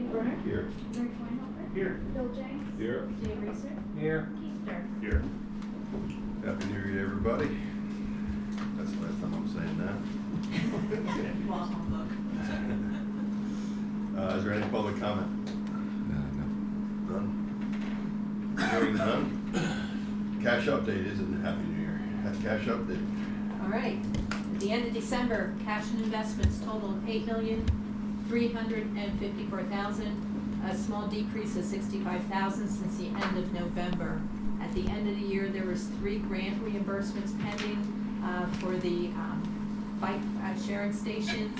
Borough. Here. Rick Weinholber. Here. Bill James. Here. Jay Reeser. Here. Keith Dirk. Here. Happy New Year to everybody. That's the last time I'm saying that. Is there any public comment? None? Hearing none? Cash update isn't Happy New Year. Cash update. All right. At the end of December, cash and investments totaled $8,354,000, a small decrease of $65,000 since the end of November. At the end of the year, there was 3 grant reimbursements pending for the bike sharing stations,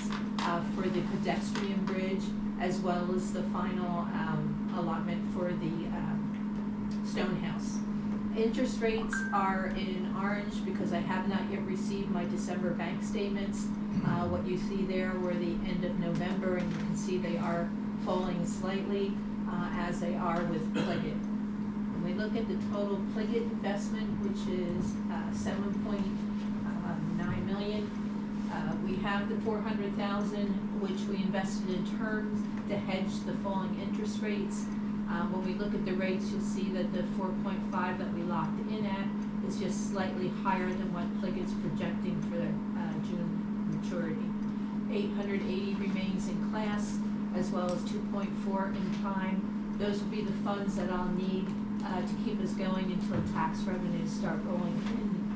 for the pedestrian bridge, as well as the final allotment for the stone house. Interest rates are in orange because I have not yet received my December bank statements. What you see there were the end of November, and you can see they are falling slightly as they are with PLGIT. When we look at the total PLGIT investment, which is $7.9 million, we have the $400,000 which we invested in terms to hedge the falling interest rates. When we look at the rates, you'll see that the 4.5 that we locked in at is just slightly higher than what PLGIT's projecting for the June maturity. 880 remains in class, as well as 2.4 in time. Those will be the funds that I'll need to keep us going until tax revenues start rolling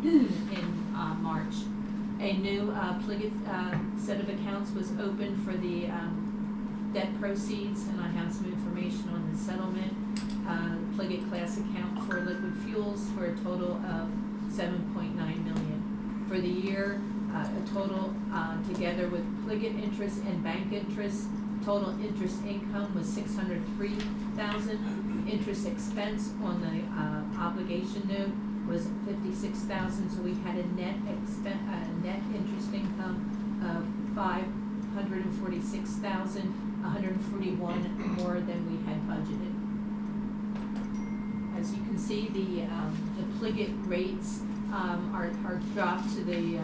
in March. A new PLGIT set of accounts was opened for the debt proceeds, and I have some information on the settlement. PLGIT class account for liquid fuels for a total of $7.9 million. For the year, a total together with PLGIT interest and bank interest, total interest income was $603,000. Interest expense on the obligation note was $56,000, so we had a net interest income of $546,000, 141 more than we had budgeted. As you can see, the PLGIT rates are dropped to the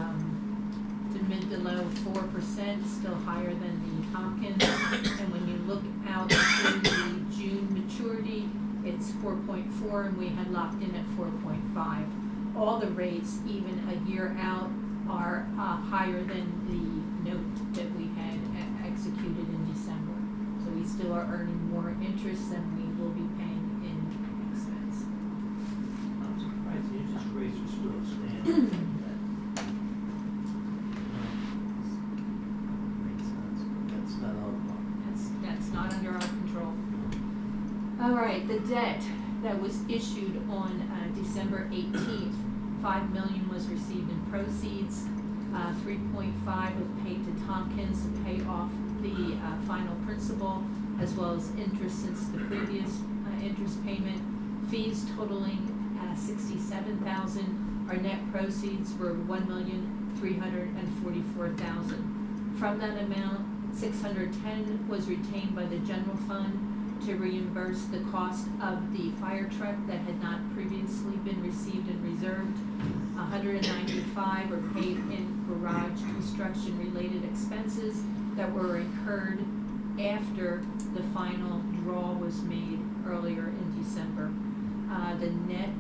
to mid to low 4%, still higher than the Tompkins. And when you look out to the June maturity, it's 4.4, and we had locked in at 4.5. All the rates, even a year out, are higher than the note that we had executed in December. So we still are earning more interest than we will be paying in expense. I'm surprised the interest rates are still standing. That's not our problem. That's not under our control. All right, the debt that was issued on December 18th, $5 million was received in proceeds. 3.5 was paid to Tompkins to pay off the final principal, as well as interest since the previous interest payment. Fees totaling $67,000. Our net proceeds were $1,344,000. From that amount, $610,000 was retained by the general fund to reimburse the cost of the fire truck that had not previously been received and reserved. $195,000 were paid in garage construction related expenses that were incurred after the final draw was made earlier in December. The net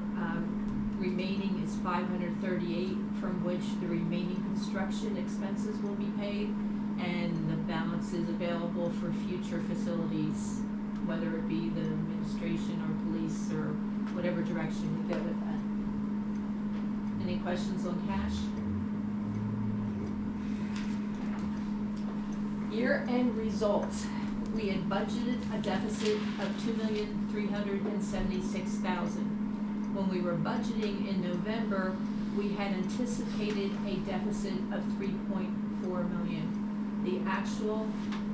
remaining is $538,000, from which the remaining construction expenses will be paid, and the balance is available for future facilities, whether it be the administration or police or whatever direction we go with that. Any questions on cash? Year-end results. We had budgeted a deficit of $2,376,000. When we were budgeting in November, we had anticipated a deficit of $3.4 million. The actual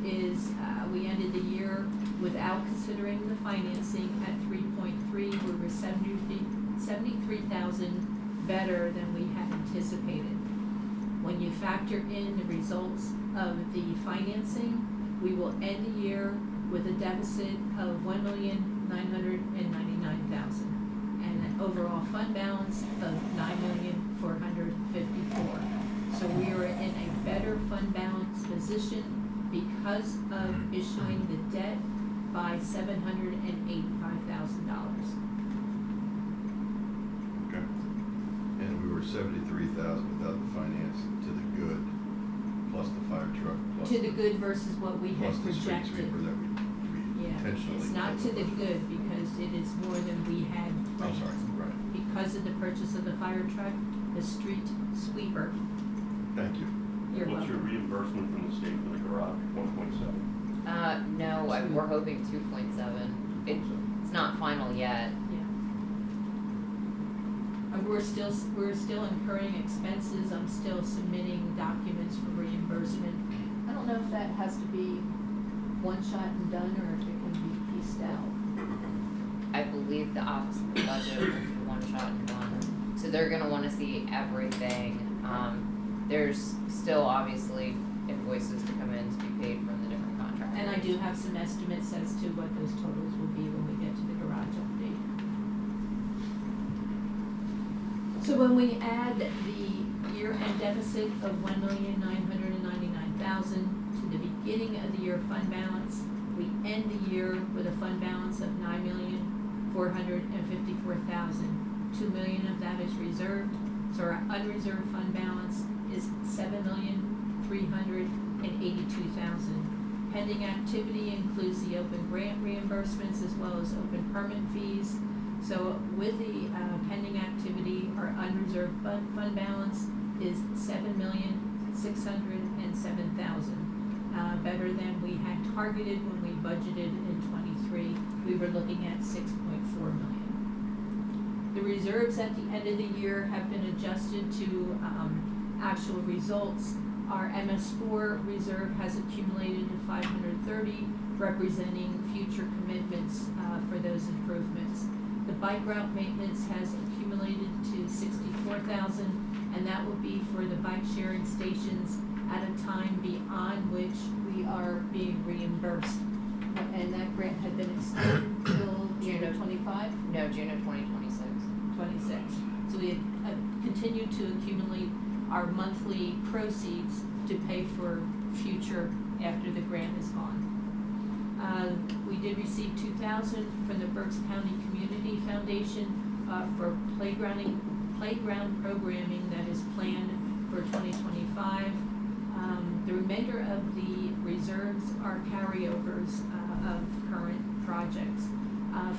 is, we ended the year without considering the financing at 3.3. We were 73,000 better than we had anticipated. When you factor in the results of the financing, we will end the year with a deficit of $1,999,000 and an overall fund balance of $9,454,000. So we are in a better fund balance position because of issuing the debt by $785,000. Okay. And we were 73,000 without the finance to the good, plus the fire truck, plus To the good versus what we had plus the street projected. sweeper that we Yeah, intentionally. it's not to the good because it is more than we had I'm planned. sorry, right. Because of the purchase of the fire truck, the street sweeper, Thank you. you're What's your welcome. reimbursement from the state for the garage? 1.7. No, we're hoping 2.7. It's not final yet. Yeah. We're still incurring expenses. I'm still submitting documents for reimbursement. I don't know if that has to be one shot and done or if it can be pieced out. I believe the Office of the Budget will be one shot and done. So they're gonna wanna see everything. There's still obviously invoices to come in to be paid from the different contractors. And I do have some estimates as to what those totals will be when we get to the garage update. So when we add the year-end deficit of $1,999,000 to the beginning of the year fund balance, we end the year with a fund balance of $9,454,000. $2 million of that is reserved, so our unreserved fund balance is $7,382,000. Pending activity includes the open grant reimbursements as well as open permit fees. So with the pending activity, our unreserved fund balance is $7,607,000. Better than we had targeted when we budgeted in '23. We were looking at $6.4 million. The reserves at the end of the year have been adjusted to actual results. Our MS4 reserve has accumulated to 530, representing future commitments for those improvements. The bike route maintenance has accumulated to 64,000, and that will be for the bike sharing stations at a time beyond which we are being reimbursed. And that grant had been extended till June of '25? No, June of 2026. 26. So we had continued to accumulate our monthly proceeds to pay for future after the grant is gone. We did receive $2,000 from the Berks County Community Foundation for playground programming that is planned for 2025. The remainder of the reserves are carryovers of current projects.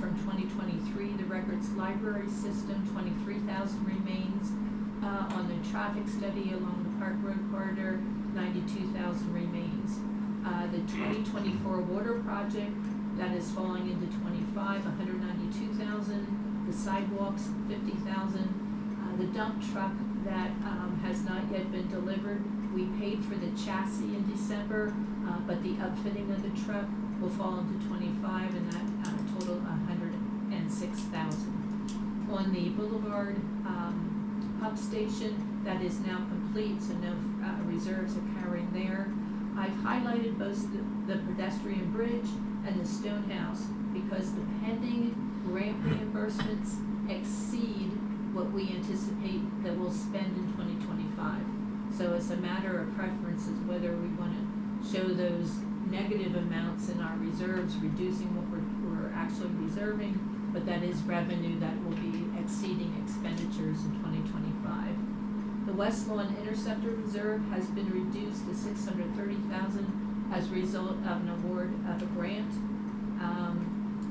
From 2023, the Records Library System, 23,000 remains. On the traffic study along the Park Road corridor, 92,000 remains. The 2024 water project, that is falling into 25, 192,000. The sidewalks, 50,000. The dump truck that has not yet been delivered, we paid for the chassis in December, but the upfitting of the truck will fall into 25, and that total 106,000. On the Boulevard pump station, that is now complete, so no reserves are carrying there. I've highlighted both the pedestrian bridge and the stone house because the pending grant reimbursements exceed what we anticipate that we'll spend in 2025. So it's a matter of preference as whether we want to show those negative amounts in our reserves, reducing what we're actually reserving, but that is revenue that will be exceeding expenditures in 2025. The West Lawn Interceptor Reserve has been reduced to $630,000 as a result of an award of a grant,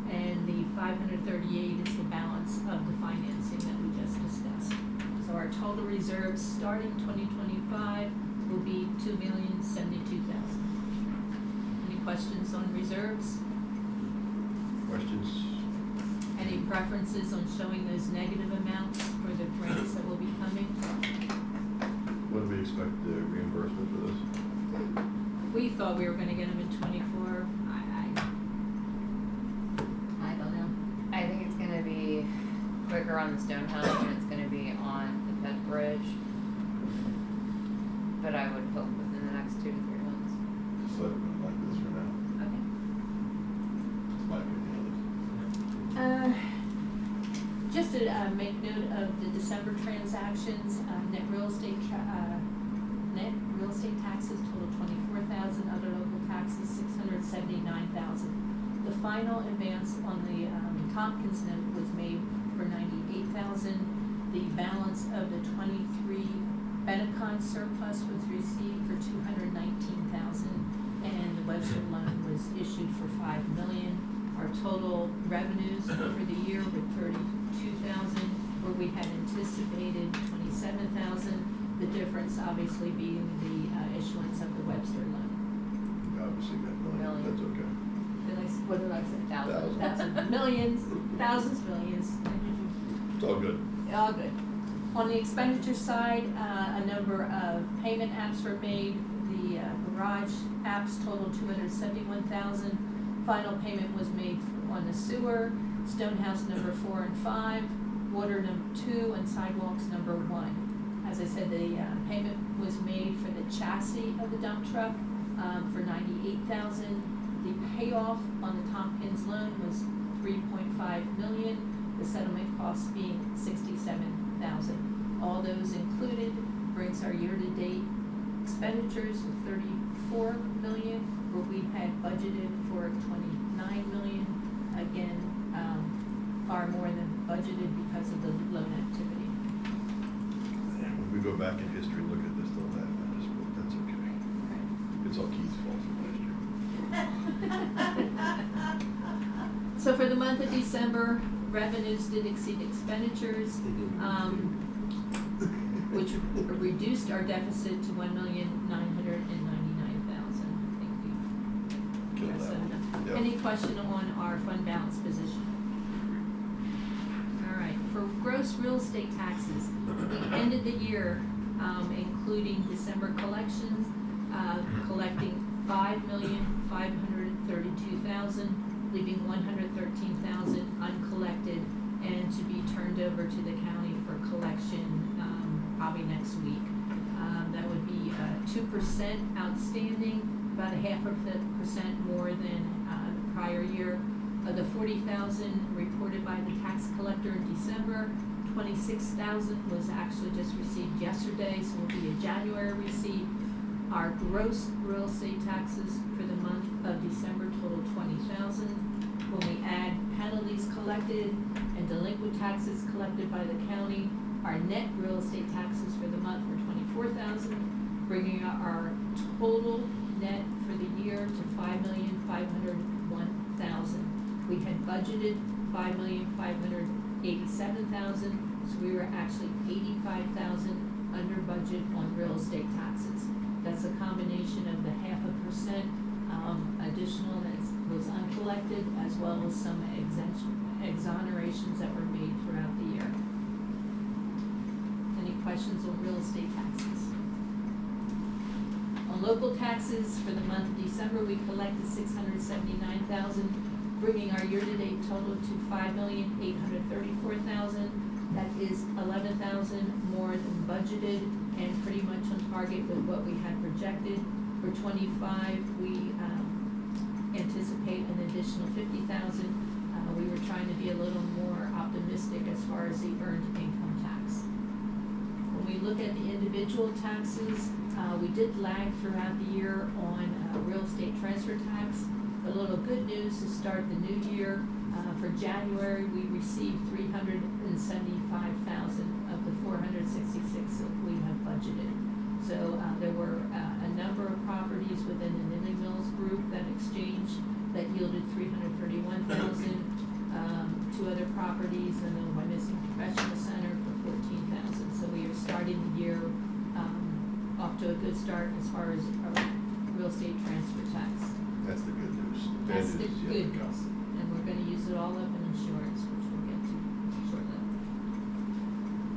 and the $538 is the balance of the financing that we just discussed. So our total reserves starting 2025 will be $2,072,000. Any questions on reserves? Questions? Any preferences on showing those negative amounts for the grants that will be coming? When do we expect the reimbursement for this? We thought we were gonna get them in '24. I don't know. I think it's gonna be quicker on the stone house than it's gonna be on the Pet Bridge. But I would hope within the next 2 to 3 months. Just let it run like this for now. Okay. It's my opinion. Just to make note of the December transactions, net real estate taxes total 24,000, other local taxes 679,000. The final advance on the Tompkins note was made for $98,000. The balance of the 23 Benetcon surplus was received for $219,000, and the Webster loan was issued for $5 million. Our total revenues for the year were $32,000, where we had anticipated $27,000. The difference obviously being the issuance of the Webster loan. Obviously, that money, Million. that's okay. What did I say? Thousand. Thousands, millions, thousands, millions. It's all good. All good. On the expenditure side, a number of payment apps were made. The garage apps totaled $271,000. Final payment was made on the sewer, Stonehouse number 4 and 5, water number 2, and sidewalks number 1. As I said, the payment was made for the chassis of the dump truck for $98,000. The payoff on the Tompkins loan was $3.5 million. The settlement costs being $67,000. All those included brings our year-to-date expenditures to $34 million, where we had budgeted for $29 million. Again, far more than budgeted because of the loan activity. When we go back in history, look at this, they'll laugh at us, but that's okay. It's all Keith's fault from last year. So for the month of December, revenues did exceed expenditures, which reduced our deficit to $1,999,000. I think we Killed addressed that that one. enough. Yep. Any question on our fund balance position? All right, for gross real estate taxes, we ended the year, including December collections, collecting $5,532,000, leaving $113,000 uncollected and to be turned over to the county for collection, probably next week. That would be 2% outstanding, about 0.5% more than the prior year. Of the $40,000 reported by the tax collector in December, $26,000 was actually just received yesterday, so will be a January receipt. Our gross real estate taxes for the month of December total $20,000. When we add penalties collected and delinquent taxes collected by the county, our net real estate taxes for the month were $24,000, bringing our total net for the year to $5,501,000. We had budgeted $5,587,000, so we were actually $85,000 under budget on real estate taxes. That's a combination of the 0.5% additional that was uncollected, as well as some exonerations that were made throughout the year. Any questions on real estate taxes? On local taxes, for the month of December, we collected $679,000, bringing our year-to-date total to $5,834,000. That is $11,000 more than budgeted and pretty much on target with what we had projected. For 25, we anticipate an additional $50,000. We were trying to be a little more optimistic as far as the earned income tax. When we look at the individual taxes, we did lag throughout the year on real estate transfer tax. A little good news to start the new year. For January, we received $375,000 of the $466 that we have budgeted. So there were a number of properties within the Nittany Mills group that exchanged that yielded $331,000. 2 other properties in the Wyomissing Professional Center for $14,000. So we are starting the year off to a good start as far as our real estate transfer tax. That's the good news. That's Bad the news is yet good to come. news, and we're gonna use it all up in insurance, which we'll get to shortly.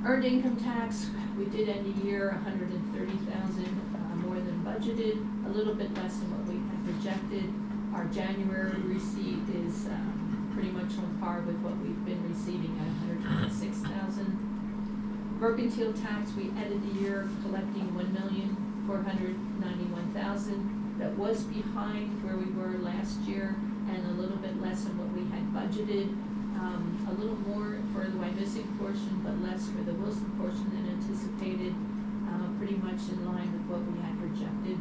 Earned income tax, we did end the year $130,000 more than budgeted, a little bit less than what we had projected. Our January receipt is pretty much on par with what we've been receiving at $126,000. Mercantile tax, we ended the year collecting $1,491,000. That was behind where we were last year and a little bit less than what we had budgeted. A little more for the Wyomissing portion, but less for the Wilson portion than anticipated. Pretty much in line with what we had projected.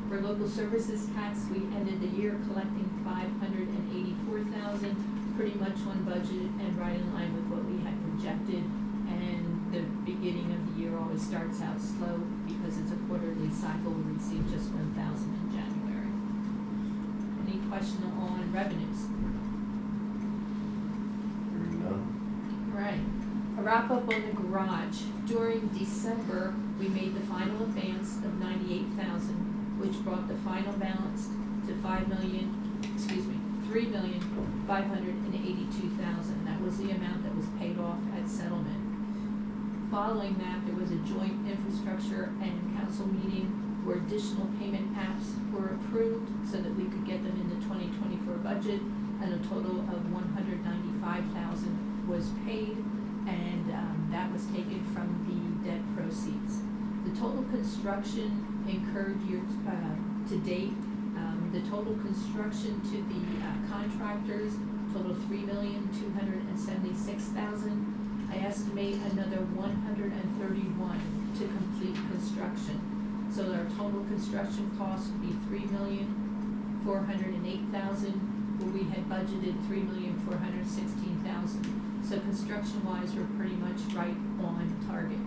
For local services tax, we ended the year collecting $584,000, pretty much on budget and right in line with what we had projected. And the beginning of the year always starts out slow because it's a quarterly cycle. We receive just 1,000 in January. Any question on revenues? Hearing none. Right. A wrap up on the garage. During December, we made the final advance of $98,000, which brought the final balance to $3,582,000. That was the amount that was paid off at settlement. Following that, there was a joint infrastructure and council meeting where additional payment apps were approved so that we could get them in the 2024 budget, and a total of $195,000 was paid, and that was taken from the debt proceeds. The total construction incurred year to date, the total construction to the contractors totaled $3,276,000. I estimate another 131 to complete construction. So our total construction cost would be $3,408,000, where we had budgeted $3,416,000. So construction-wise, we're pretty much right on target.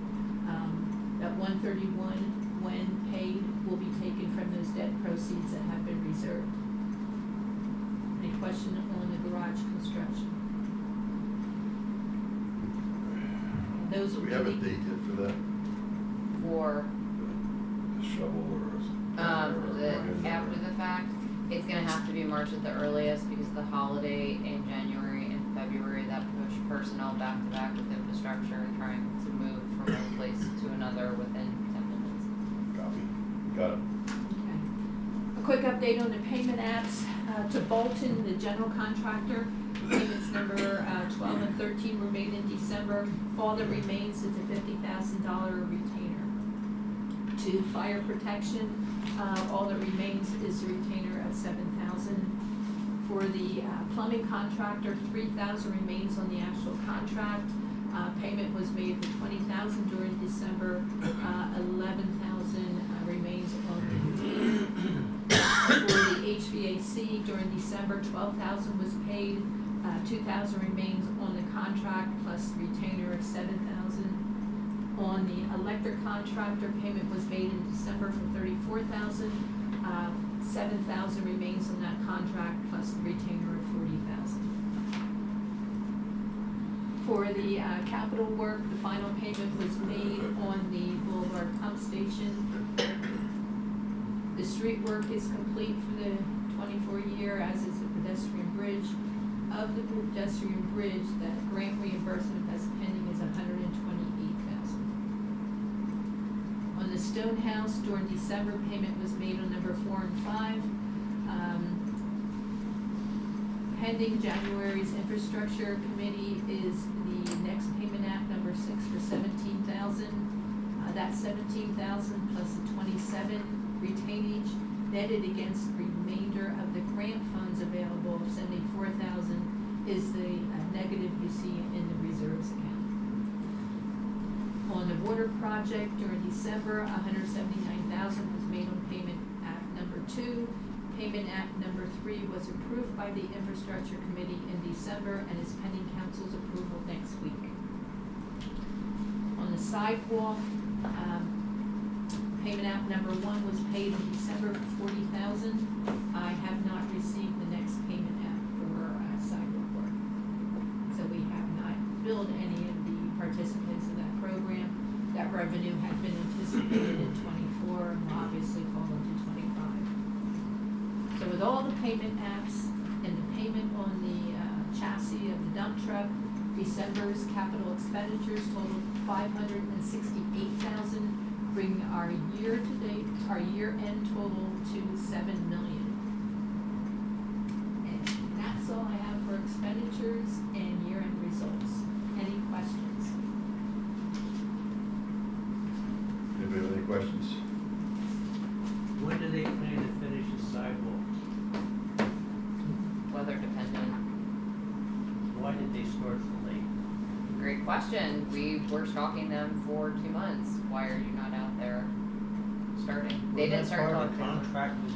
That 131, when paid, will be taken from those debt proceeds that have been reserved. Any question on the garage construction? Those Do will we have a be date yet for that? For, The shovel or? after the fact, it's gonna have to be March at the earliest because of the holiday in January and February that push personnel back to back with infrastructure and trying to move from one place to another within 10 minutes. Copy. Got it. Okay. A quick update on the payment apps. To Bolton, the general contractor, payments number 12 and 13 were made in December. All that remains is a $50,000 retainer. To fire protection, all that remains is a retainer of $7,000. For the plumbing contractor, $3,000 remains on the actual contract. Payment was made for $20,000 during December. $11,000 remains on the retainer. For the HVAC during December, $12,000 was paid. $2,000 remains on the contract plus retainer of $7,000. On the electric contractor, payment was made in December for $34,000. $7,000 remains on that contract plus the retainer of $40,000. For the capital work, the final payment was made on the Boulevard Pump Station. The street work is complete for the 24 year, as is the pedestrian bridge. Of the pedestrian bridge, that grant reimbursement that's pending is $128,000. On the stone house, during December, payment was made on number 4 and 5. Pending January's infrastructure committee is the next payment act, number 6 for $17,000. That $17,000 plus the $27,000 retainage netted against the remainder of the grant funds available of $74,000 is the negative you see in the reserves account. On the water project during December, $179,000 was made on payment act number 2. Payment act number 3 was approved by the infrastructure committee in December and is pending council's approval next week. On the sidewalk, payment app number 1 was paid in December for $40,000. I have not received the next payment app for sidewalk work. So we have not billed any of the participants in that program. That revenue had been anticipated in '24 and will obviously fall into '25. So with all the payment apps and the payment on the chassis of the dump truck, December's capital expenditures totaled $568,000. Bring our year-end total to $7 million. And that's all I have for expenditures and year-end results. Any questions? Anybody have any questions? When do they plan to finish the sidewalks? Weather dependent. Why did they start so late? Great question. We were stalking them for 2 months. Why are you not out there? starting. They didn't start until Part of the October. contract was,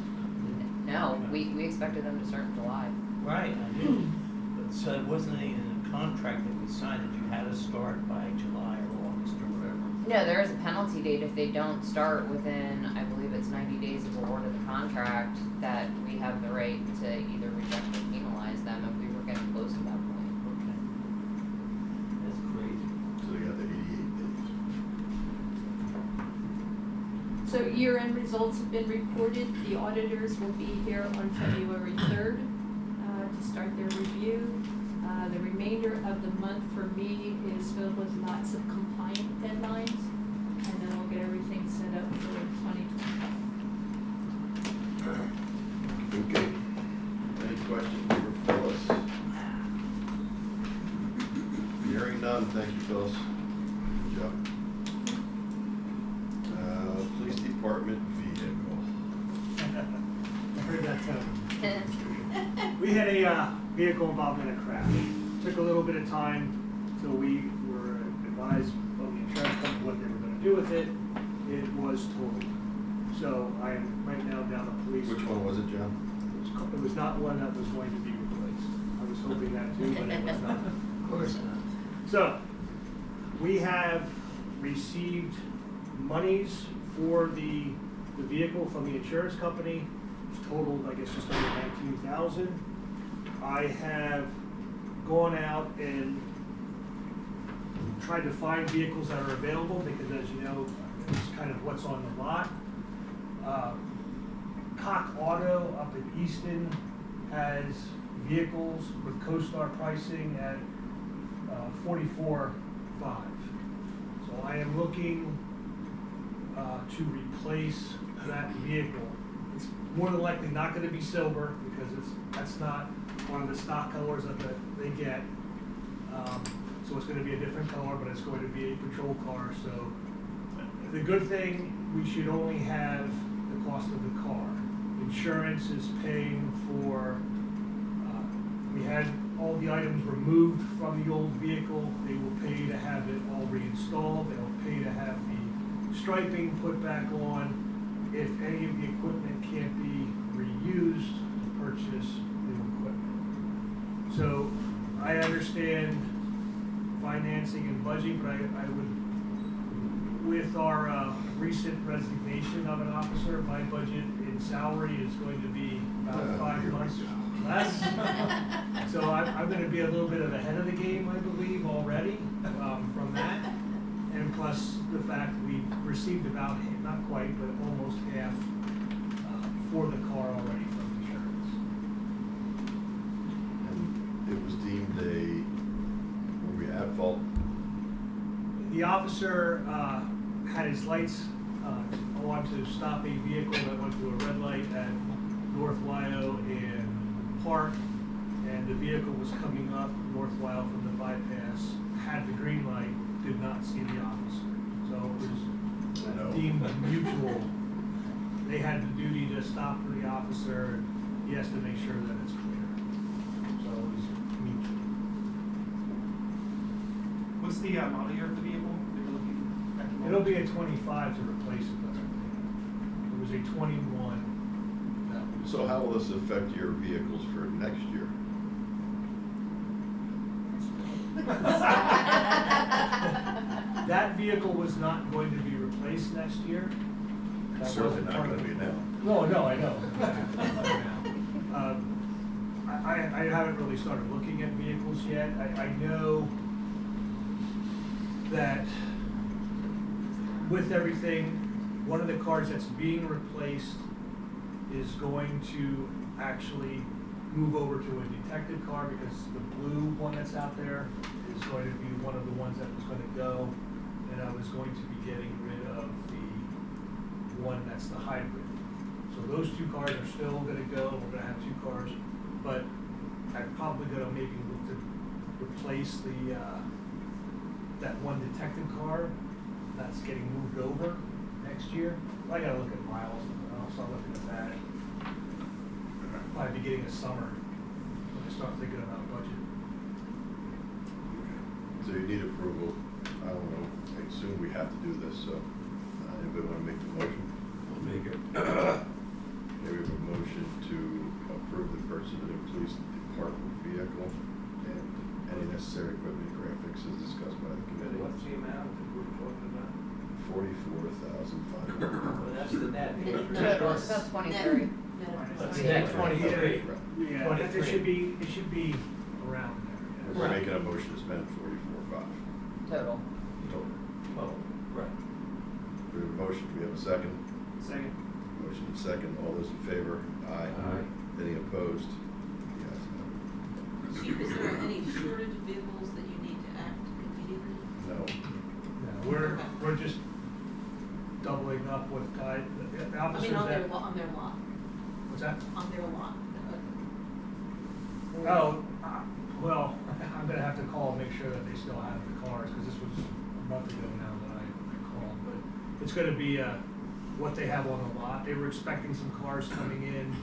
No, we expected them to start in July. right, I knew, but so it wasn't in the contract that we signed that you had to start by July or August or whatever. No, there is a penalty date if they don't start within, I believe it's 90 days of award of the contract, that we have the right to either reject or penalize them if we were getting close to that point. Okay. That's crazy. So you got the 88 days. So year-end results have been reported. The auditors will be here on February 3rd to start their review. The remainder of the month for me is filled with lots of compliant deadlines, and then we'll get everything set up for 2025. Okay. Any questions for Phyllis? Hearing none, thank you, Phyllis. Good job. Police department vehicle. I heard that too. We had a vehicle involved in a crash. Took a little bit of time till we were advised from the insurance company what they were going to do with it. It was totaled. So I am right now down the police. Which one was it, John? It was not one that was going to be replaced. I was hoping that too, but it was not. Of course not. So, we have received monies for the vehicle from the insurance company. It's totaled, I guess, just under 19,000. I have gone out and tried to find vehicles that are available because, as you know, it's kind of what's on the lot. Cock Auto up in Easton has vehicles with CoStar pricing at $44,500. So I am looking to replace that vehicle. It's more than likely not going to be silver because that's not one of the stock colors that they get. So it's going to be a different color, but it's going to be a patrol car. So the good thing, we should only have the cost of the car. Insurance is paying for, we had all the items removed from the old vehicle. They will pay to have it all reinstalled. They'll pay to have the striping put back on. If any of the equipment can't be reused, to purchase new equipment. So I understand financing and budgeting, but I would, with our recent resignation of an officer, my budget in salary is going to be about 5 months less. So I'm going to be a little bit of ahead of the game, I believe, already from that. And plus the fact we've received about, not quite, but almost half for the car already from insurance. And it was deemed were we at fault? The officer had his lights on to stop a vehicle that went through a red light at North Wyo and Park, and the vehicle was coming up North Wyo from the bypass, had the green light, did not see the officer. So it was deemed mutual. They had the duty to stop for the officer, and he has to make sure that it's clear. So it was mutual. What's the model year of the vehicle that you're looking at? the It'll moment? be a 25 to replace it, that's what it was a 21 that was. So how will this affect your vehicles for next year? That vehicle was not going to be replaced next year. That Certainly wasn't not part gonna of be it. now. No, I know. I haven't really started looking at vehicles yet. I know that with everything, one of the cars that's being replaced is going to actually move over to a detective car because the blue one that's out there is going to be one of the ones that was going to go, and I was going to be getting rid of the one that's the hybrid. So those two cars are still going to go. We're going to have two cars, but I'm probably going to maybe look to replace the that one detective car that's getting moved over next year. I got to look at miles. I'll start looking at that. Probably beginning of summer when I start thinking about budget. So you need approval. I don't know, I assume we have to do this, so anybody want to make the motion? Make it. Maybe we have a motion to approve the purchase of the new police department vehicle and any necessary equipment and graphics as discussed by the committee. What's the amount that we're talking about? $44,500. Well, that's the net. Total, it's about 23. That's the net, 23. Yeah, it should be around there, We're yeah. making a motion to spend $44,500. Total. Total. Oh, right. We have a motion, do we have a second? Second. Motion and second, all those in favor? Aye. Aye. Any opposed? Yes. Chief, is there any shortage of vehicles that you need to act immediately? No. Yeah, we're just doubling up with guys, the I officers mean, on that. their lot, What's that? on their lot. Oh, well, I'm gonna have to call and make sure that they still have the cars, cause this was a month ago now that I called, but it's gonna be, what they have on the lot. They were expecting some cars coming in,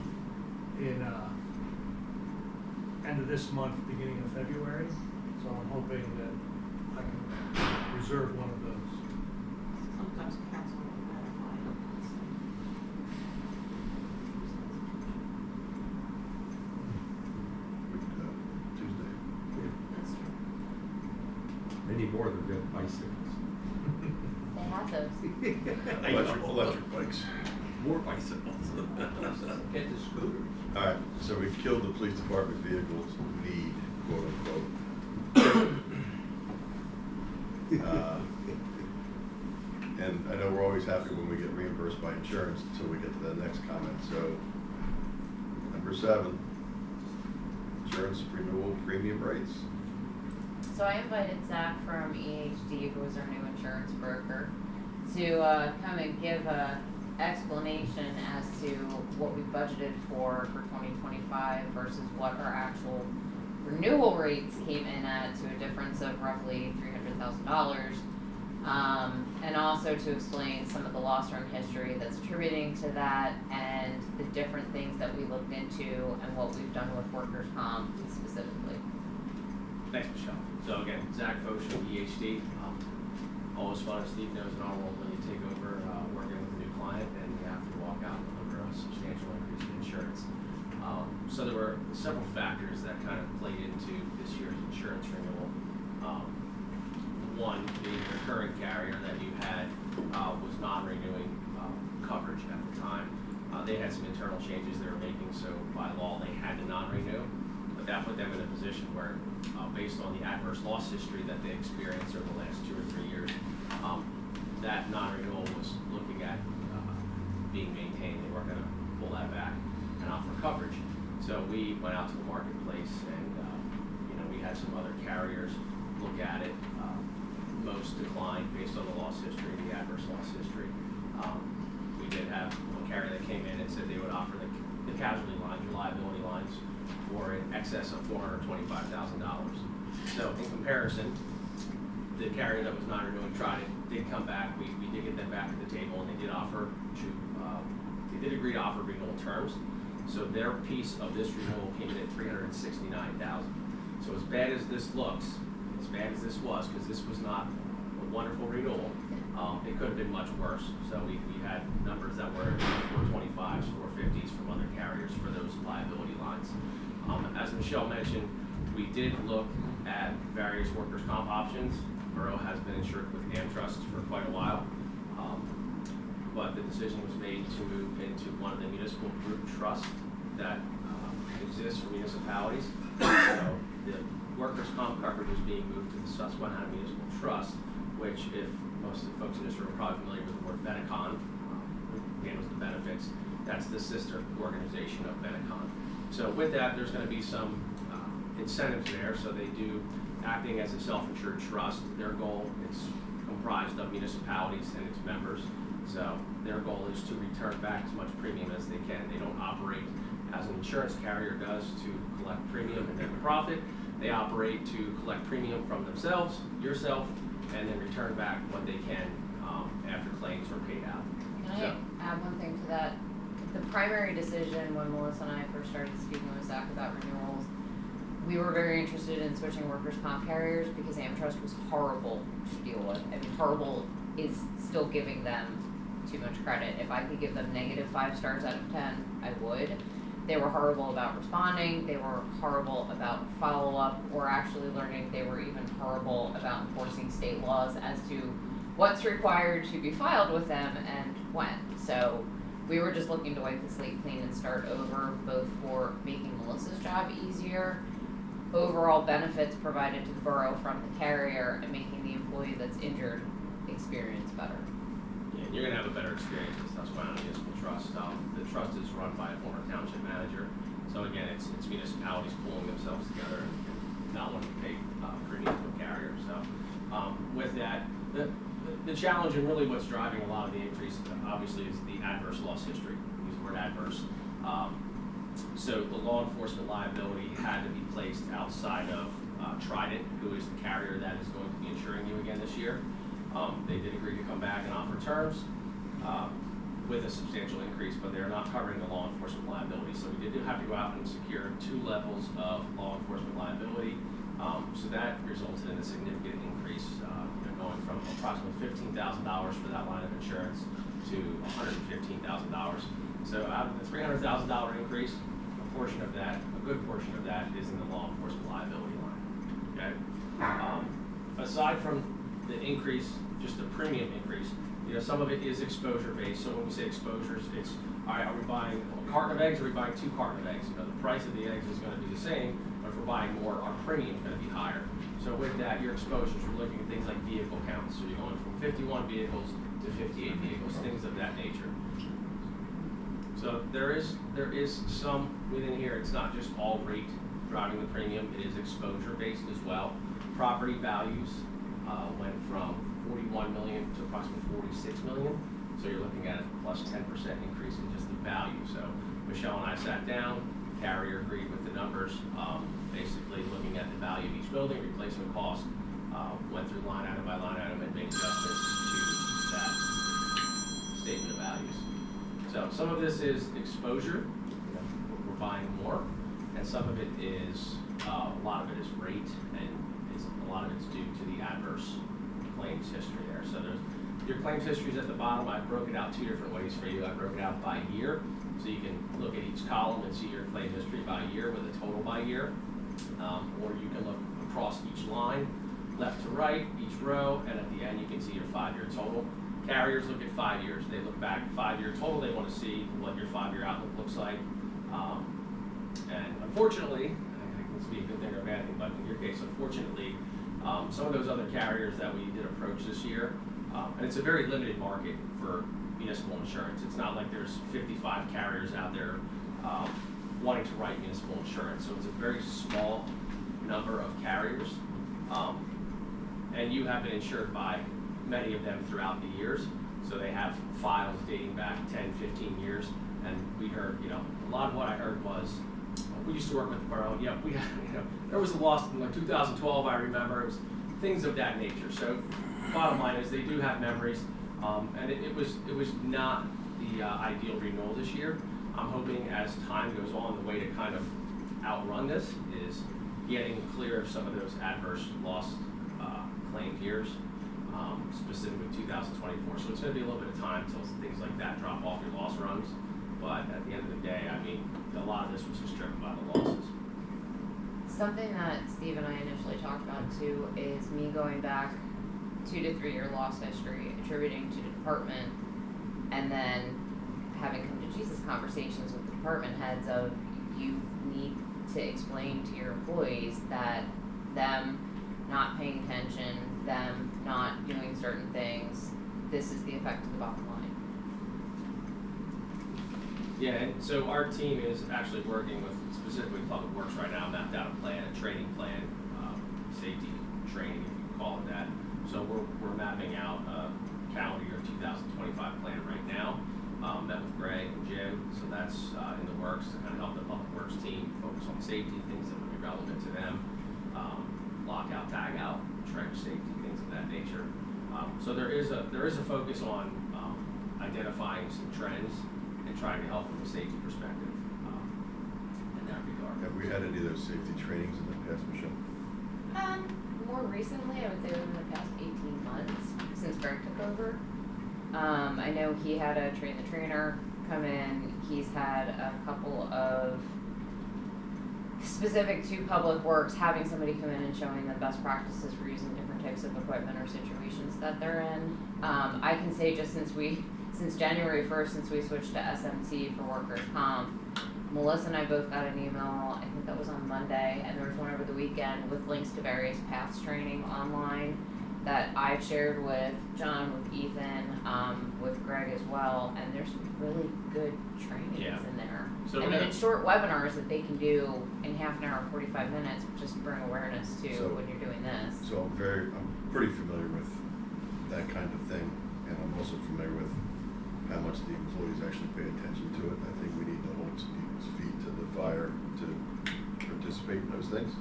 end of this month, beginning of February, so I'm hoping that I can reserve one of those. Sometimes council will ratify these things. Tuesday. That's true. They need more than good bicycles. They have those. Electric bikes. More bicycles. Get the scooters. All right, so we killed the police department vehicles need, quote unquote. And I know we're always happy when we get reimbursed by insurance until we get to the next comment, so. Number 7, insurance renewal premium rates. So I invited Zach from EHD, who is our new insurance broker, to come and give a explanation as to what we budgeted for 2025 versus what our actual renewal rates came in at, to a difference of roughly $300,000. And also to explain some of the loss run history that's attributing to that, and the different things that we looked into and what we've done with workers' comp specifically. Thanks, Michelle. So again, Zach Foch from EHD. Always fun, as Steve knows, in our world when you take over working with a new client and you have to walk out under a substantial increase in insurance. So there were several factors that kind of played into this year's insurance renewal. One being the current carrier that you had was non-renewing coverage at the time. They had some internal changes they were making, so by law they had to non-renew. But that put them in a position where, based on the adverse loss history that they experienced over the last 2 or 3 years, that non-renewal was looking at being maintained. They weren't going to pull that back and offer coverage. So we went out to the marketplace, and we had some other carriers look at it. Most declined based on the loss history, the adverse loss history. We did have one carrier that came in and said they would offer the casualty lines, your liability lines, for in excess of $425,000. So in comparison, the carrier that was non-renewing tried it, did come back, we did get them back at the table, and they did offer to, they did agree to offer renewal terms. So their piece of this renewal came in at $369,000. So as bad as this looks, as bad as this was, because this was not a wonderful renewal, it could have been much worse. So we had numbers that were 425s, 450s from other carriers for those liability lines. As Michelle mentioned, we did look at various workers' comp options. Borough has been insured with AmTrust for quite a while, but the decision was made to move into one of the municipal group trusts that exists for municipalities. So the workers' comp coverage is being moved to the Susquehanna Municipal Trust, which, if most of the folks in this room are probably familiar with the word Benecon, who handles the benefits, that's the sister organization of Benecon. So with that, there's going to be some incentives there. So they do, acting as a self-insured trust, their goal is comprised of municipalities and its members. So their goal is to return back as much premium as they can. They don't operate as an insurance carrier does to collect premium and then profit. They operate to collect premium from themselves, yourself, and then return back what they can after claims are paid out. Can I add one thing to that? The primary decision when Melissa and I first started speaking with Zach about renewals, we were very interested in switching workers' comp carriers because AmTrust was horrible to deal with. I mean, horrible is still giving them too much credit. If I could give them -5 stars out of 10, I would. They were horrible about responding, they were horrible about follow-up, or actually learning they were even horrible about enforcing state laws as to what's required to be filed with them and when. So we were just looking to wipe the slate clean and start over, both for making Melissa's job easier, overall benefits provided to the borough from the carrier, and making the employee that's injured experience better. Yeah, and you're gonna have a better experience with Susquehanna Municipal Trust. The trust is run by a former township manager. So again, it's municipalities pulling themselves together and not wanting to pay premium to a carrier. So with that, the challenge and really what's driving a lot of the increase obviously is the adverse loss history. Use the word adverse. So the law enforcement liability had to be placed outside of Trident, who is the carrier that is going to be insuring you again this year. They did agree to come back and offer terms with a substantial increase, but they're not covering the law enforcement liability. So we did have to go out and secure 2 levels of law enforcement liability. So that resulted in a significant increase, going from approximately $15,000 for that line of insurance to $115,000. So out of the $300,000 increase, a portion of that, a good portion of that, is in the law enforcement liability line. Okay. Aside from the increase, just the premium increase, some of it is exposure based. So when we say exposures, it's, all right, are we buying a carton of eggs or are we buying 2 carton of eggs? The price of the eggs is going to be the same, but if we're buying more, our premium is going to be higher. So with that, your exposures, we're looking at things like vehicle counts. So you're going from 51 vehicles to 58 vehicles, things of that nature. So there is some within here. It's not just all rate driving the premium. It is exposure based as well. Property values went from 41 million to approximately 46 million. So you're looking at a plus 10% increase in just the value. So Michelle and I sat down, carrier agreed with the numbers, basically looking at the value of each building, replacement cost, went through line item by line item and made adjustments to that statement of values. So some of this is exposure, we're buying more, and some of it is, a lot of it is rate, and a lot of it's due to the adverse claims history there. So there's your claims history is at the bottom. I broke it out 2 different ways for you. I broke it out by year, so you can look at each column and see your claim history by year with a total by year, or you can look across each line, left to right, each row, and at the end you can see your 5-year total. Carriers look at 5 years. They look back 5-year total. They want to see what your 5-year outlook looks like. And unfortunately, this would be a good thing or a bad thing, but in your case, unfortunately, some of those other carriers that we did approach this year, and it's a very limited market for municipal insurance. It's not like there's 55 carriers out there wanting to write municipal insurance. So it's a very small number of carriers. And you have been insured by many of them throughout the years. So they have files dating back 10, 15 years. And we heard, a lot of what I heard was, we used to work with the borough. Yeah, we had, there was a loss in like 2012, I remember. It was things of that nature. So bottom line is they do have memories. And it was not the ideal renewal this year. I'm hoping as time goes on, the way to kind of outrun this is getting clear of some of those adverse loss claimed years, specifically 2024. So it's going to be a little bit of time until things like that drop off your loss runs. But at the end of the day, I mean, a lot of this was just driven by the losses. Something that Steve and I initially talked about too is me going back 2 to 3 year loss history, attributing to the department, and then having come to Jesus conversations with the department heads of, you need to explain to your employees that them not paying attention, them not doing certain things, this is the effect of the bottom line. Yeah, and so our team is actually working with specifically Public Works right now, mapped out a plan, a training plan, safety training, if you can call it that. So we're mapping out a calendar year 2025 plan right now. Met with Greg and Jim, so that's in the works to kind of help the Public Works team focus on safety, things that would be relevant to them, lockout, tag out, trench safety, things of that nature. So there is a focus on identifying some trends and trying to help from a safety perspective in that regard. Have we had any of those safety trainings in the past, Michelle? More recently, I would say within the past 18 months, since Greg took over. I know he had a train the trainer come in. He's had a couple of specific to public works, having somebody come in and showing them best practices for using different types of equipment or situations that they're in. I can say just since January 1st, since we switched to SMT for workers' comp, Melissa and I both got an email, I think that was on Monday, and there was one over the weekend with links to various paths training online that I've shared with John, with Ethan, with Greg as well, and there's some really good trainings in there. So I mean, it's short webinars that they can do in half an hour, 45 minutes, just bring awareness to So- when you're doing this. So I'm pretty familiar with that kind of thing, and I'm also familiar with how much the employees actually pay attention to it. I think we need to hold some people's feet to the fire to participate in those things,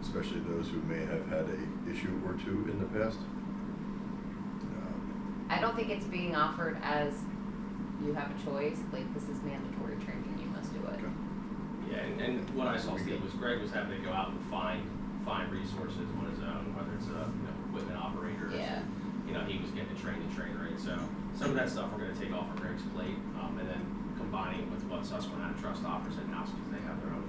especially those who may have had a issue or two in the past. I don't think it's being offered as you have a choice, like this is mandatory training, you must do it. Okay. Yeah, and what I saw, Steve, was Greg was having to go out and find resources on his own, whether it's equipment operators. Yeah. He was getting a trainer, right? So some of that stuff we're gonna take off of Greg's plate, and then combine it with what Susquehanna Trust offers in-house, because they have their own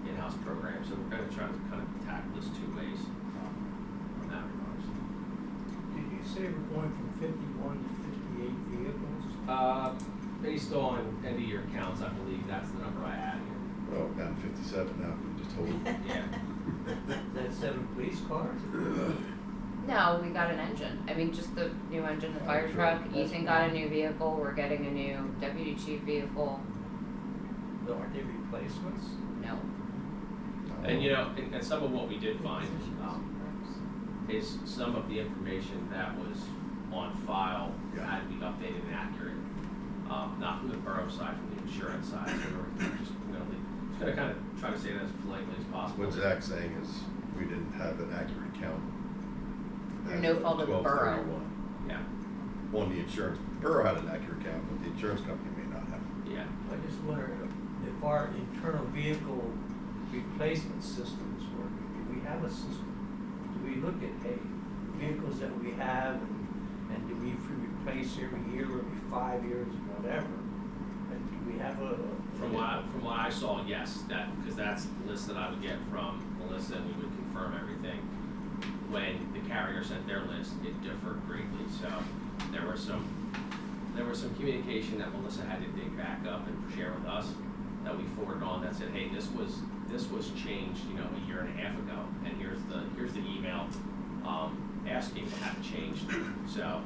in-house program. So we're gonna try to kind of tackle this two ways, from that regards. Did you say we're going from 51 to 58 vehicles? Based on end of year counts, I believe that's the number I had here. Oh, down to 57 now, we just told you. Yeah. That's 7 police cars? No, we got an engine. I mean, just the new engine, the fire Fire truck. truck. Ethan got a new vehicle. We're getting a new deputy chief vehicle. Though, aren't they replacements? No. And and some of what we did find, is some of the information that was on file had to be updated and accurate. Not from the borough side, from the insurance side, so we're just gonna kind of try to say that as politely as possible. What Zach's saying is we didn't have an accurate count. Through no fault of the borough. 12/31. Yeah, On the insurance, Borough had an accurate count, but the insurance company may not have. yeah. I just wonder if our internal vehicle replacement system is working. Do we have a system? Do we look at, hey, vehicles that we have and do we replace every year or every 5 years, whatever? And do we have a? From what I saw, yes, because that's the list that I would get from Melissa, and we would confirm everything. When the carrier sent their list, it differed greatly, so there was some communication that Melissa had to dig back up and share with us that we forwarded on that said, hey, this was changed, a year and a half ago, and here's the email asking to have it changed. So,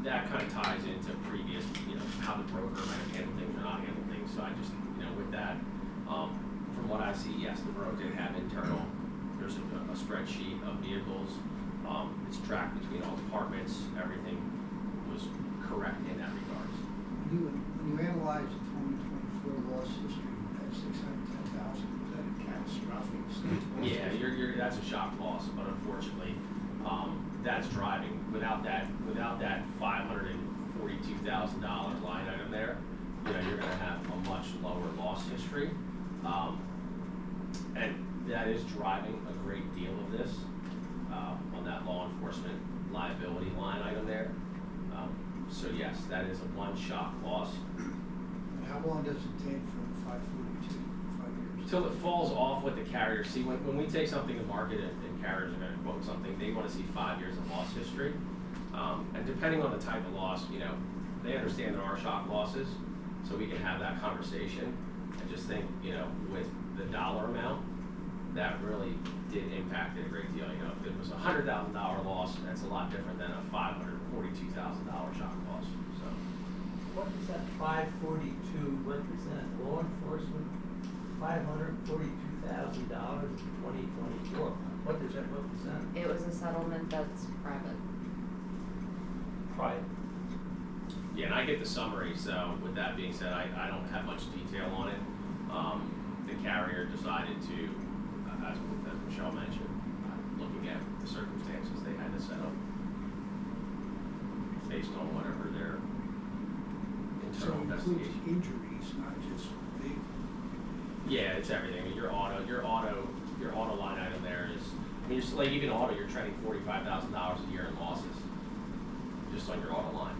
that kind of ties into previous, how the broker might have handled things or not handled things. So I just, with that, from what I see, yes, the borough did have internal. There's a spreadsheet of vehicles. It's tracked between all departments. Everything was correct in that regards. When you analyze the 2024 loss history at 610,000, is that a catastrophic state? Yeah, that's a shock loss, but unfortunately, that's driving without that $542,000 line item there. You're going to have a much lower loss history, and that is driving a great deal of this on that law enforcement liability line item there. So yes, that is a one shock loss. And how long does it take from 542 5 years? Till it falls off what the carriers see. When we take something to market and carriers are going to quote something, they want to see 5 years of loss history. And depending on the type of loss, they understand there are shock losses, so we can have that conversation. I just think, with the dollar amount, that really did impact it a great deal. If it was a $100,000 loss, that's a lot different than a $542,000 shock loss. So, What does that 542 represent? Law enforcement, $542,000 in 2024. What does that represent? It was a settlement that's private. Private. yeah, and I get the summary. So with that being said, I don't have much detail on it. The carrier decided to, as Michelle mentioned, looking at the circumstances, they had to settle based on whatever their So internal it includes investigation. injuries, not just vehicles. Yeah, it's everything. I mean, your auto line item there is, just like even auto, you're trending $45,000 a year in losses. just on your auto line.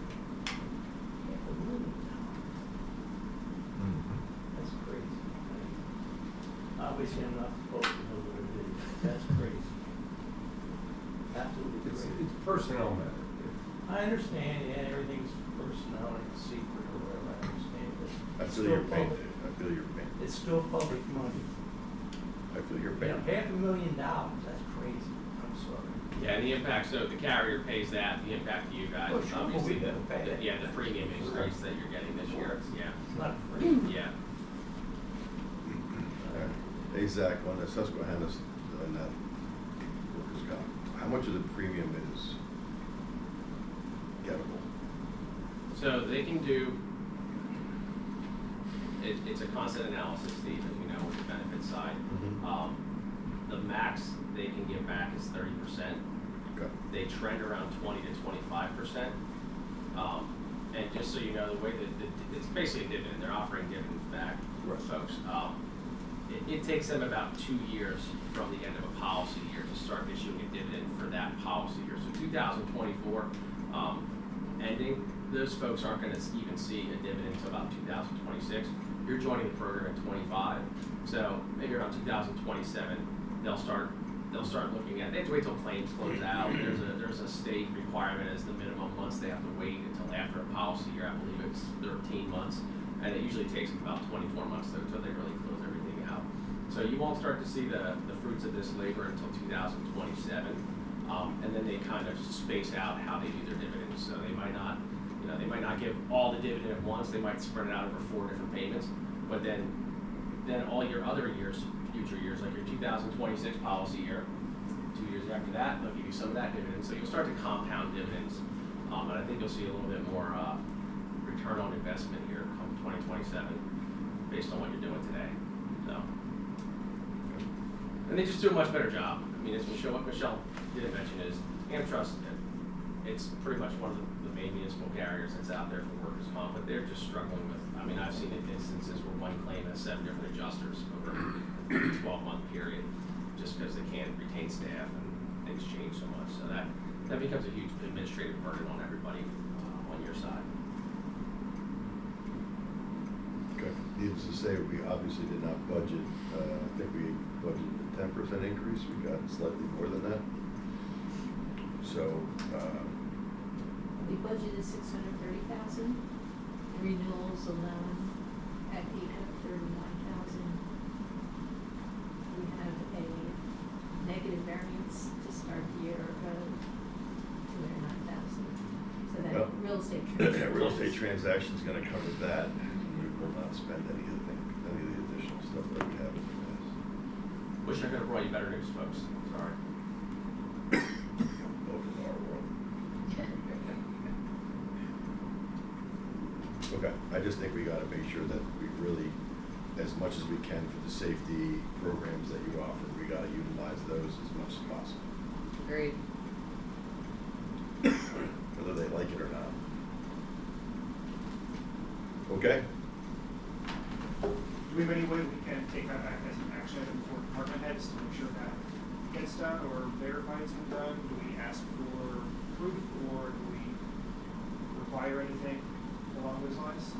That's crazy. Obviously, I'm not supposed to know what it is. That's crazy. Absolutely It's, crazy. it's personnel matter. I understand, yeah, everything's personnel and secret or whatever, I understand, but I it's feel still your pain, public. Dave, I feel your pain. It's still public money. I feel your You know, pain. $500,000, that's crazy, I'm sorry. Yeah, and the impact, so the carrier pays that, the impact to you guys Oh, is sure, well, obviously, we gotta pay that. yeah, the premium increase that you're getting this year, yeah, It's not free. yeah. Alright. Hey, Zach, on the Susquehanna's, on that workers' comp, how much of the premium is gettable? So they can do, it's a constant analysis, Steve, as you know, with the benefit side. Mhm. The max they can give back is 30%. Okay. They trend around 20 to 25%. And just so you know, the way that, it's basically a dividend, they're offering dividends back to folks. It takes them about 2 years from the end of a policy year to start issuing a dividend for that policy year. So 2024 ending, those folks aren't gonna even see a dividend until about 2026. You're joining the program at 25, so maybe around 2027, they'll start looking at, they have to wait till claims close out. There's a state requirement as the minimum months they have to wait until after a policy year. I believe it's 13 months, and it usually takes about 24 months though until they really close everything out. So you won't start to see the fruits of this labor until 2027, and then they kind of space out how they do their dividends. So they might not, they might not give all the dividend at once. They might spread it out over 4 different payments, but then all your other years, future years, like your 2026 policy year, 2 years after that, they'll give you some of that dividend. So you'll start to compound dividends, and I think you'll see a little bit more return on investment here come 2027, based on what you're doing today. So, and they just do a much better job. I mean, as what Michelle didn't mention is AmTrust. It's pretty much one of the main municipal carriers that's out there for workers' comp, but they're just struggling with. I mean, I've seen instances where one claim has 7 different adjusters over a 12-month period, just because they can't retain staff and things change so much. So that becomes a huge administrative burden on everybody on your side. Okay. Needless to say, we obviously did not budget, I think we budgeted a 10% increase, we got slightly more than that. So, We budgeted 630,000. Renewals alone at 839,000. We have a negative variance to start the year of 209,000. So that Well, real estate real estate transaction's gonna cover that. We will not spend any of the additional stuff that we have in the past. Wish I could have brought you better news, folks. Sorry. Welcome to our world. Okay, I just think we gotta make sure that we really, as much as we can for the safety programs that you offer, we gotta utilize those as much as possible, Agreed. whether they like it or not. Okay? Do we have any way we can take that back as an action item for department heads to make sure that gets done or verify it's been done? Do we ask for proof or do we require anything along those lines?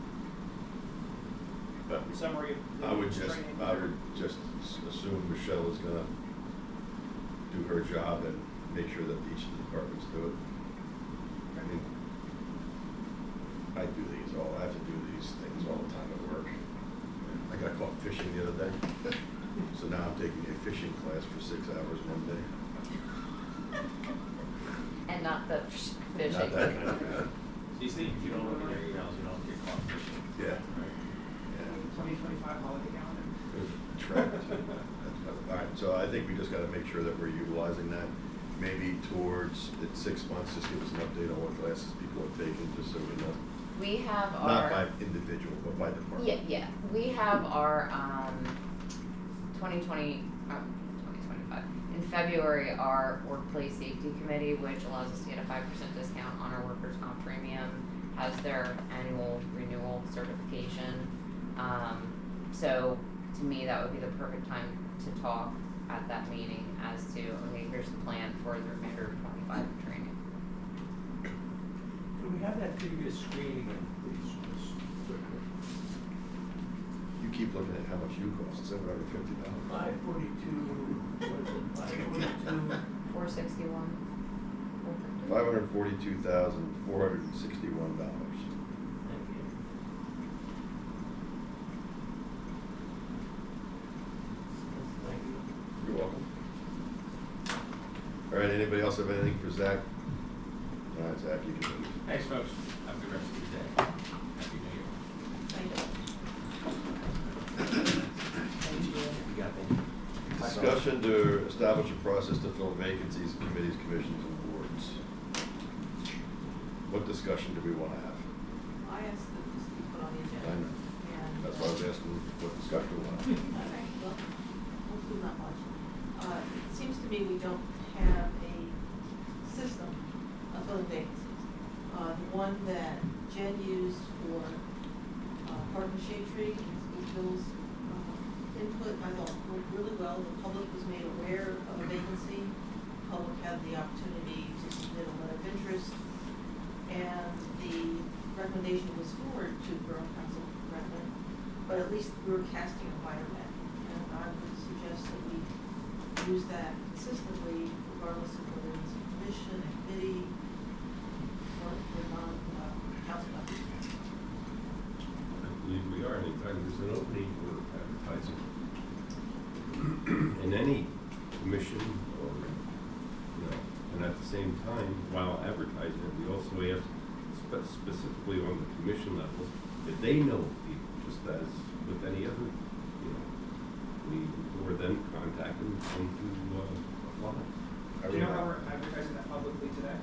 But Summary of the I would just training. assume Michelle is gonna do her job and make sure that each of the departments do it. I mean, I have to do these things all the time at work. I got caught fishing the other day, so now I'm taking a fishing class for 6 hours one day. And not the fishing. Not that kind of bad. See, Steve, if you don't look at your emails, you don't get caught fishing. Yeah. Right. Yeah. 2025 holiday calendar. Trapped. All right, so I think we just gotta make sure that we're utilizing that. Maybe towards, at 6 months, just give us an update on what classes people are taking, just so we know. We have Not by our, individual, but by department. yeah, we have our, 2025. In February, our workplace safety committee, which allows us to get a 5% discount on our workers' comp premium, has their annual renewal certification. So to me, that would be the perfect time to talk at that meeting as to, okay, here's the plan for the remainder of 25 training. have that previous screening in, please, just quickly? You keep looking at how much you cost, $750. 542, what is it, 542? 461. $542,461. Thank you. Thank you. You're welcome. All right, anybody else have anything for Zach? All right, Zach, you can leave. Thanks, folks. Have a good rest of your day. Happy New Year. Thank you. You got me? Discussion to establish a process to fill vacancies in committees, commissions, and boards. What discussion do we want to have? I asked that this be put on the agenda. I know. And, That's why I was asking what discussion we want to have. Okay, well, hopefully not much. It seems to me we don't have a system of filling vacancies. The one that Jen used for Park and Shade Tree is Bill's input, I thought worked really well. The public was made aware of a vacancy. The public had the opportunity to submit a letter of interest. And the recommendation was forwarded to Borough Council recommend, but at least we were casting a wider net. And I would suggest that we use that consistently, regardless of whether it's a commission, a committee, or non-council members. I believe we are. Anytime there's an opening, we're advertising. In any commission or, and at the same time, while advertising it, we also ask specifically on the commission levels if they know people, just as with any other, we were then contacted and come to apply. Do you know how we're advertising that publicly today?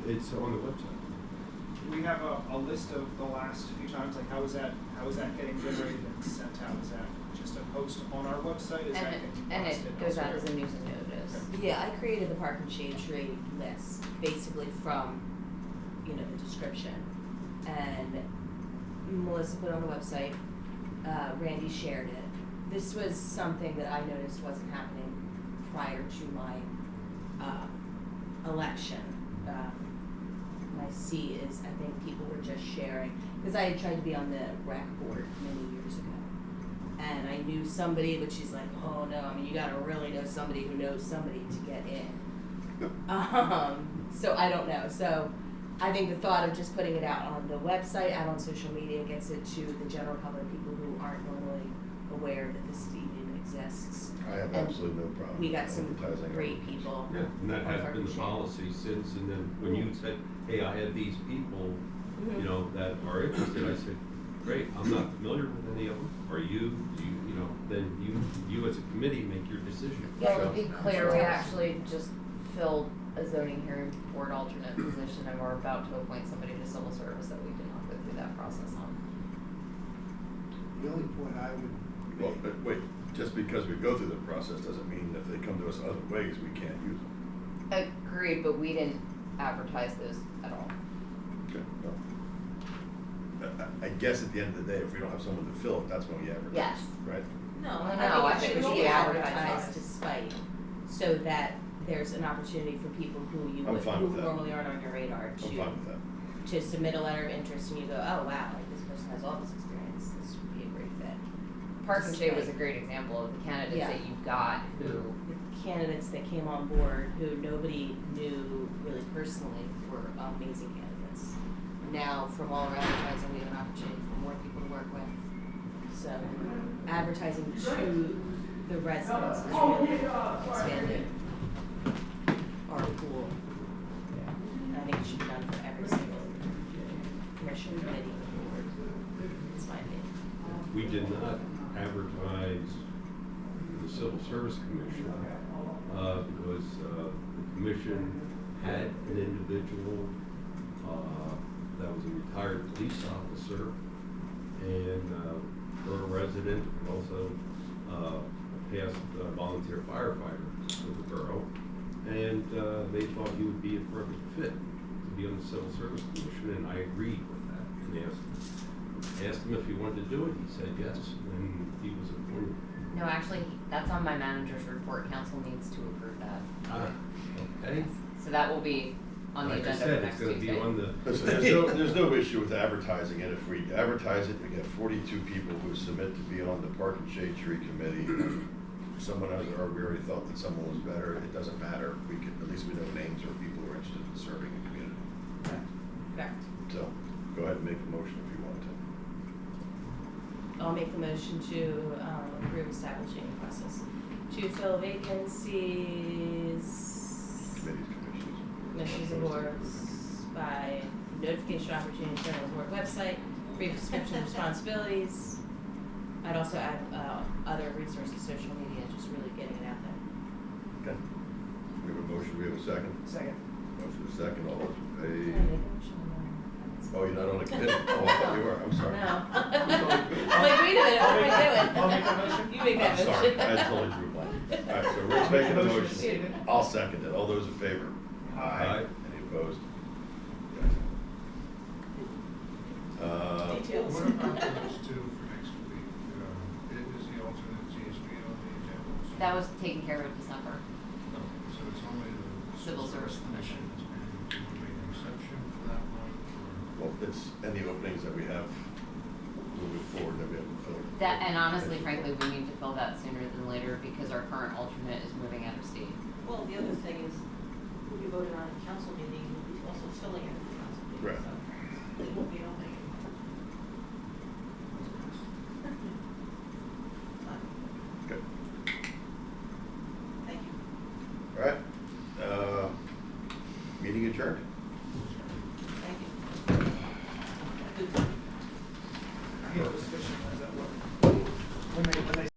It's on the website. Do we have a list of the last few times, like how is that getting generated and sent out? Is that just a post on our website? Is that getting And posted it goes out as elsewhere? a news and notice. Yeah, I created the Park and Shade Tree list, basically from, the description. And Melissa put it on the website, Randy shared it. This was something that I noticed wasn't happening prior to my, election. My C is, I think people were just sharing, because I had tried to be on the rec board many years ago. And I knew somebody, but she's like, oh no, you gotta really know somebody who knows somebody to get in. So I don't know. So I think the thought of just putting it out on the website, out on social media, gets it to the general public, people who aren't normally aware that this even exists. I have And absolutely no problem. We got some advertising. great people. Yeah, and that on has Park been and the Shade. policy since, and then when you said, hey, I have these people, Mhm. that are interested, I said, great, I'm not familiar with any of them. Are you, then you as a committee make your decision. Yeah, to be clear, we actually just filled a zoning hearing board alternate position, and we're about to appoint somebody to civil service that we did not go through that process on. The only point I would Well, make, but wait, just because we go through the process doesn't mean if they come to us other ways, we can't use them. Agreed, but we didn't advertise those at all. Okay, no. I guess at the end of the day, if we don't have someone to fill it, that's when we advertise. Yes. Right? No, No, I think we should be advertised advertised. to spite, so that there's an opportunity for people who I'm fine who with that. normally aren't on your radar I'm fine with that. to submit a letter of interest, and you go, oh wow, this person has all this experience, this would be a great fit. Park and Shade was a great example of the candidates Yeah. that you've got who, The candidates that came on board who nobody knew really personally were amazing candidates. Now, from all our advertising, we have an opportunity for more people to work with. So, advertising to the residents is really expanding our pool. And I think it should be done for every single commission, committee, and board. It's my opinion. We did not advertise the Civil Service Commission, because the commission had an individual, that was a retired police officer and, a resident, and also, a past volunteer firefighter with the borough. And, they thought he would be a perfect fit to be on the Civil Service Commission, and I agreed with that, and asked him if he wanted to do it. He said yes, and he was appointed. no, actually, that's on my manager's report, council needs to approve that. Okay. So that will be on the Like I agenda said, for next it's gonna Tuesday. be on the. Listen, there's no issue with advertising it. If we advertise it, we get 42 people who submit to be on the Park and Shade Tree Committee. Someone else, or we already thought that someone was better, it doesn't matter. We could, at least we know names or people who are interested in serving the community. Correct. So, go ahead and make a motion if you want to. I'll make the motion to approve establishing a process to fill vacancies, Committees, commissions. commissions and boards by notification opportunity shown on the board website, brief description of responsibilities. I'd also add other resources, social media, just really getting it out there. Okay. We have a motion, we have a second? Second. Motion is second, all those in Can I favor? make a motion or no? Oh, you're not on the committee? Oh, I thought you were, I'm sorry. No. I'm like, wait a minute, what am I doing? I'll make a motion. You make that I'm motion. sorry, I totally drew a blank. All right, so Rick's making a motion. I'll second it. All those in favor? Aye. Any opposed? Details. What about those two for next week? Is the alternate CSP on the agenda? That was taken care of in December. So it's only the Civil Service Commission. that's been, we make an exception for that one, or? Well, it's any openings that we have moving forward that we haven't filled. That, and honestly, frankly, we need to fill that sooner than later because our current alternate is moving out of state. Well, the other thing is, who you voted on at council meeting, will be also filling it at the council meeting, Right. so it won't be an opening. Okay. Thank you. All right. Meeting adjourned.